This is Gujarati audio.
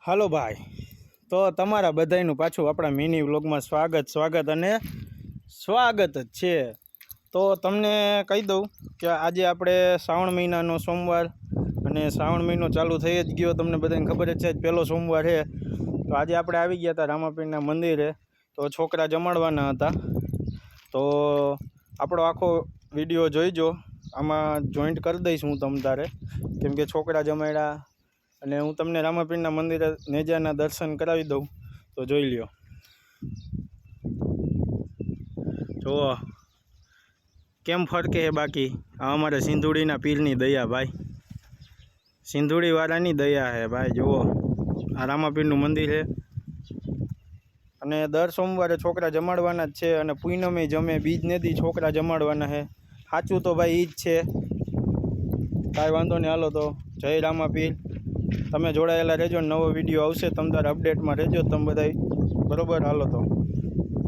હાલો ભાઈ, તો તમારા બધાનું પાછું આપણા મિની વ્લોગમાં સ્વાગત અને સ્વાગત જ છે. તો તમને કહી દઉં કે આજે આપણે શ્રાવણ મહિનાનો સોમવાર અને શ્રાવણ મહિનો ચાલુ થઈ જ ગયો. તમને બધાને ખબર જ છે જ પહેલો સોમવાર છે. તો આજે આપણે આવી ગયા હતા રામાપીરના મંદિરે. તો છોકરા જમાડવાના હતા. તો આપણો આખો વિડીયો જોઈજો. આમાં જોઈન્ટ કરી દઈશ હું તમ તારે, કેમ કે છોકરા જમાડ્યા અને હું તમને રામાપીરના મંદિરે નેજાના દર્શન કરાવી દઉં. તો જોઈ લ્યો. જુઓ કેમ ફરકે છે. બાકી આ અમારે સિંધુડીના પીરની દયા ભાઈ, સિંધુડીવાળાની દયા છે ભાઈ. જુઓ આ રામાપીરનું મંદિર છે અને દર સોમવારે છોકરા જમાડવાના જ છે. અને પૂનમે જમે બીજ નદી છોકરા જમાડવાના છે. સાચું તો ભાઈ ઈ જ છે. કાંઈ વાંધો નહીં. હાલો તો જય રામાપીર. તમે જોડાયેલા રહેજો. નવો વિડીયો આવશે તમ તારે અપડેટમાં રહેજો તમે બધા. બરાબર, હાલો તો.